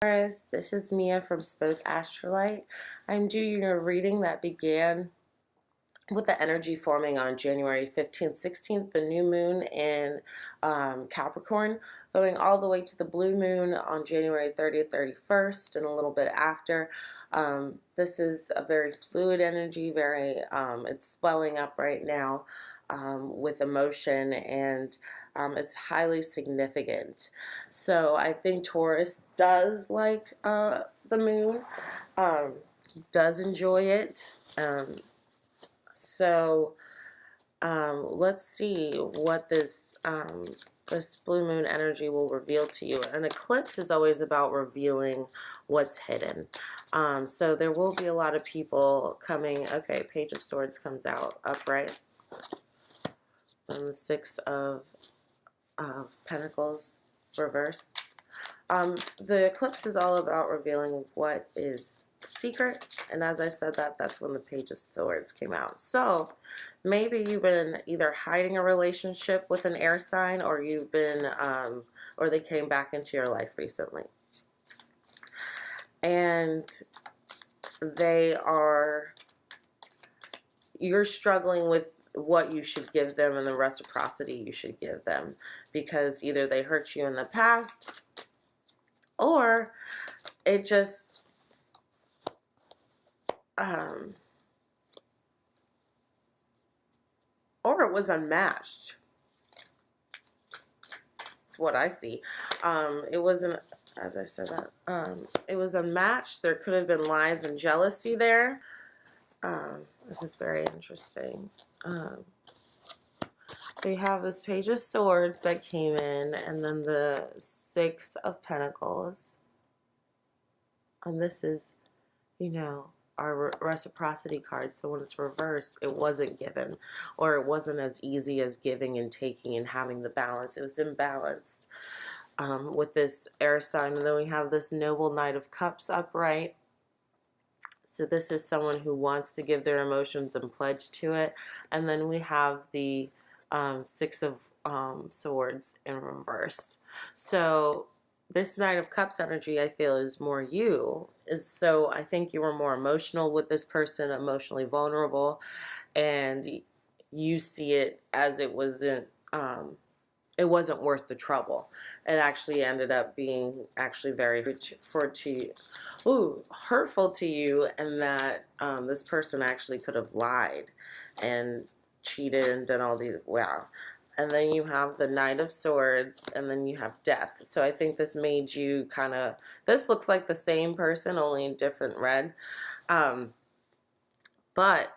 Taurus, this is Mia from Spoke Astrolite. I'm doing a reading that began with the energy forming on January 15th, 16th, the new moon in Capricorn, going all the way to the blue moon on January 30th, 31st, and a little bit after. This is a very fluid energy, it's swelling up right now. With emotion, and it's highly significant. So I think Taurus does like the moon, does enjoy it. So let's see what this blue moon energy will reveal to you. An eclipse is always about revealing what's hidden. So there will be a lot of people coming. Okay, Page of Swords comes out upright. And the Six of Pentacles reverse. The eclipse is all about revealing what is secret, and as I said that's when the Page of Swords came out. So maybe you've been either hiding a relationship with an air sign, or you've been or they came back into your life recently, and you're struggling with what you should give them and the reciprocity you should give them, because either they hurt you in the past, or it just or it was unmatched. That's what I see. It wasn't, as I said that, it was unmatched. There could have been lies and jealousy there. This is very interesting. So you have this Page of Swords that came in, and then the Six of Pentacles. And this is, our reciprocity card. So when it's reversed, it wasn't given, or it wasn't as easy as giving and taking and having the balance. It was imbalanced with this air sign. And then we have this Noble Knight of Cups upright. So this is someone who wants to give their emotions and pledge to it. And then we have the Six of Swords in reversed. So this Knight of Cups energy, I feel, is more you. So I think you were more emotional with this person, emotionally vulnerable, and you see it as it wasn't worth the trouble. It actually ended up being very hurtful to you, and that this person actually could have lied and cheated and done all these, wow. And then you have the Knight of Swords, and then you have Death. So I think this made you this looks like the same person, only in different red. But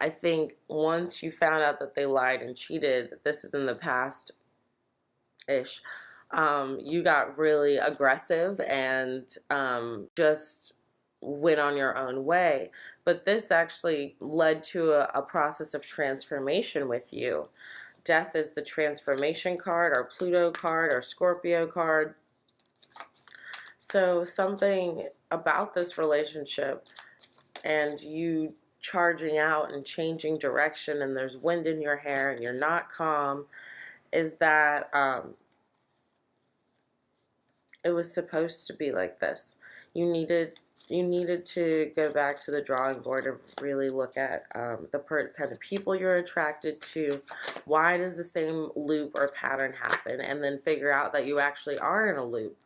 I think once you found out that they lied and cheated, this is in the past-ish, you got really aggressive and just went on your own way. But this actually led to a process of transformation with you. Death is the transformation card, or Pluto card, or Scorpio card. So something about this relationship and you charging out and changing direction, and there's wind in your hair and you're not calm, is that it was supposed to be like this. You needed to go back to the drawing board and really look at the kind of people you're attracted to. Why does the same loop or pattern happen? And then figure out that you actually are in a loop,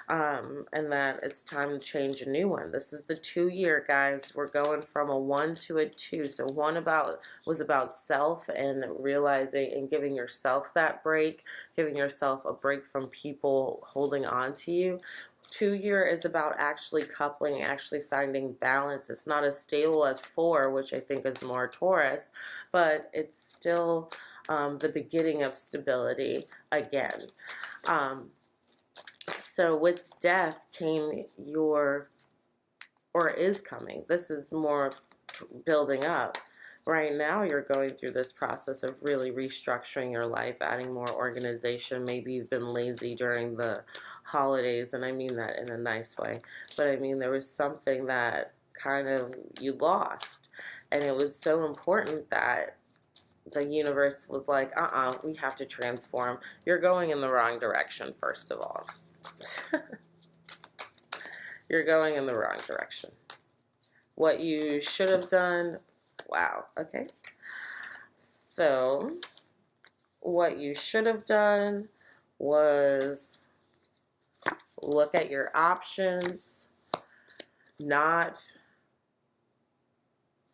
and that it's time to change a new one. This is the 2-year, guys. We're going from a 1 to a 2. So 1 was about self and realizing and giving yourself that break, giving yourself a break from people holding on to you. 2-year is about actually coupling, actually finding balance. It's not as stable as 4, which I think is more Taurus, but it's still the beginning of stability again. So with Death came is coming. This is more building up. Right now you're going through this process of really restructuring your life, adding more organization. Maybe you've been lazy during the holidays, and I mean that in a nice way. But I mean, there was something that kind of you lost, and it was so important that the universe was like, we have to transform. You're going in the wrong direction, first of all. You're going in the wrong direction. What you should have done, wow, okay. So, what you should have done was look at your options, not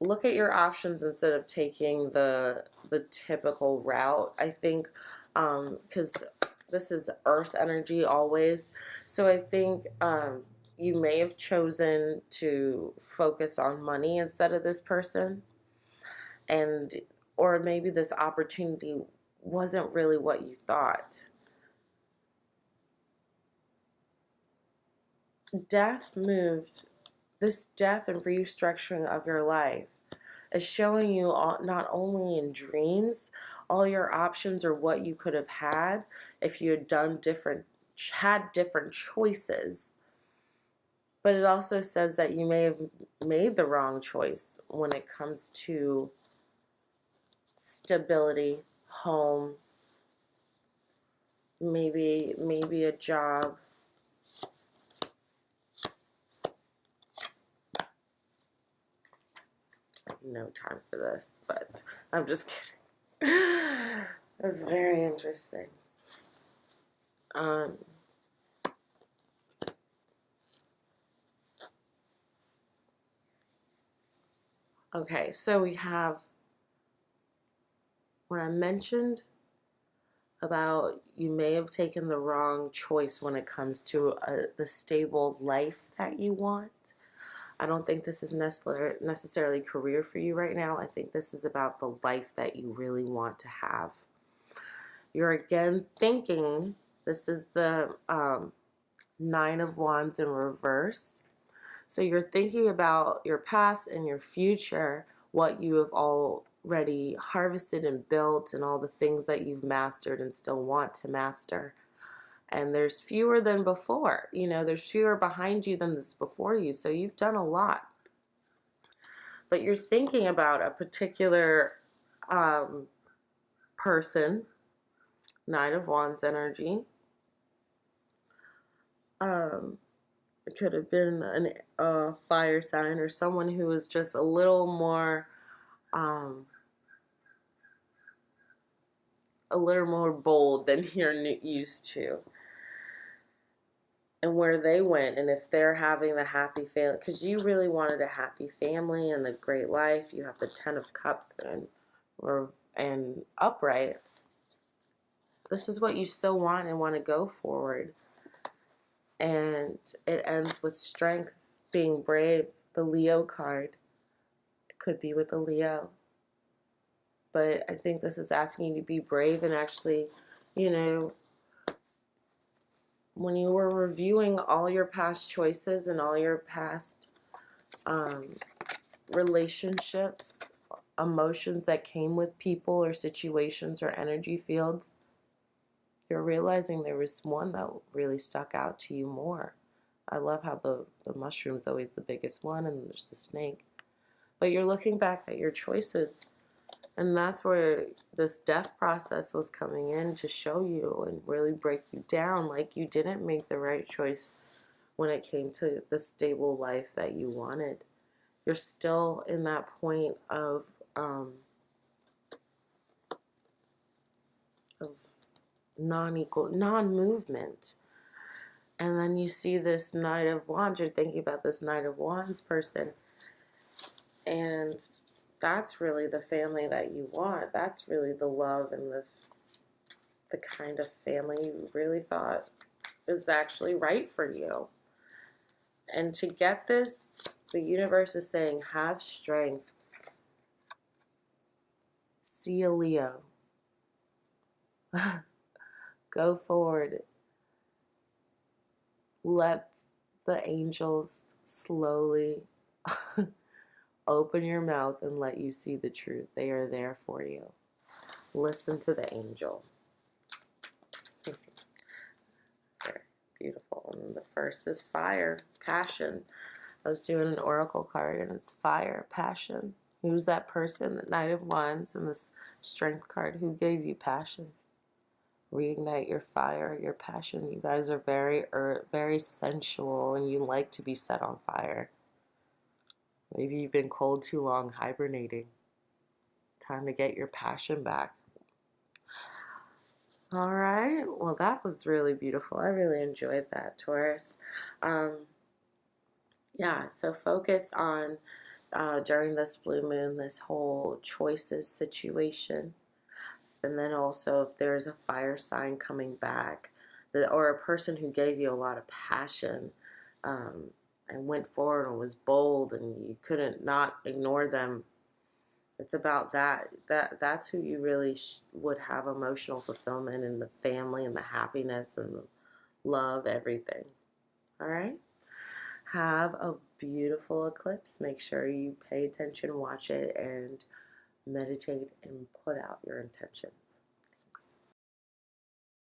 look at your options instead of taking the typical route. I think because this is earth energy always, so I think you may have chosen to focus on money instead of this person, and or maybe this opportunity wasn't really what you thought. Death moved. This death and restructuring of your life is showing you all, not only in dreams, all your options or what you could have had if you had had different choices. But it also says that you may have made the wrong choice when it comes to stability, home, maybe a job. No time for this, but I'm just kidding. That's very interesting. Okay, so we have what I mentioned about you may have taken the wrong choice when it comes to the stable life that you want. I don't think this is necessarily career for you right now. I think this is about the life that you really want to have. You're again thinking, this is the Nine of Wands in reverse. So you're thinking about your past and your future, what you have already harvested and built, and all the things that you've mastered and still want to master. And there's fewer than before. You know, there's fewer behind you than there's before you. So you've done a lot. But you're thinking about a particular person, Nine of Wands energy. It could have been a fire sign or someone who is just a little more bold than you're used to. And where they went, and if they're having the happy family, because you really wanted a happy family and a great life. You have the Ten of Cups and upright. This is what you still want and want to go forward. And it ends with strength, being brave. The Leo card. It could be with a Leo. But I think this is asking you to be brave and actually, you know, when you were reviewing all your past choices and all your past relationships, emotions that came with people or situations or energy fields, you're realizing there was one that really stuck out to you more. I love how the mushroom's always the biggest one, and there's the snake. But you're looking back at your choices, and that's where this death process was coming in to show you and really break you down, like you didn't make the right choice when it came to the stable life that you wanted. You're still in that point of non-movement. And then you see this Knight of Wands, you're thinking about this Knight of Wands person, and that's really the family that you want. That's really the love and the kind of family you really thought is actually right for you. And to get this, the universe is saying, have strength. See a Leo. Go forward. Let the angels slowly open your mouth and let you see the truth. They are there for you. Listen to the angel. There, beautiful. And the first is fire, passion. I was doing an oracle card and it's fire, passion. Who's that person? The Knight of Wands and this strength card. Who gave you passion? reignite your fire, your passion. You guys are very sensual, and you like to be set on fire. Maybe you've been cold too long, hibernating. Time to get your passion back. All right. Well, that was really beautiful. I really enjoyed that, Taurus. Yeah, so focus on during this blue moon, this whole choices situation. And then also if there's a fire sign coming back, or a person who gave you a lot of passion and went forward and was bold and you couldn't not ignore them, it's about that. That's who you really would have emotional fulfillment in, the family and the happiness and the love, everything. All right? Have a beautiful eclipse. Make sure you pay attention, watch it, and meditate and put out your intentions.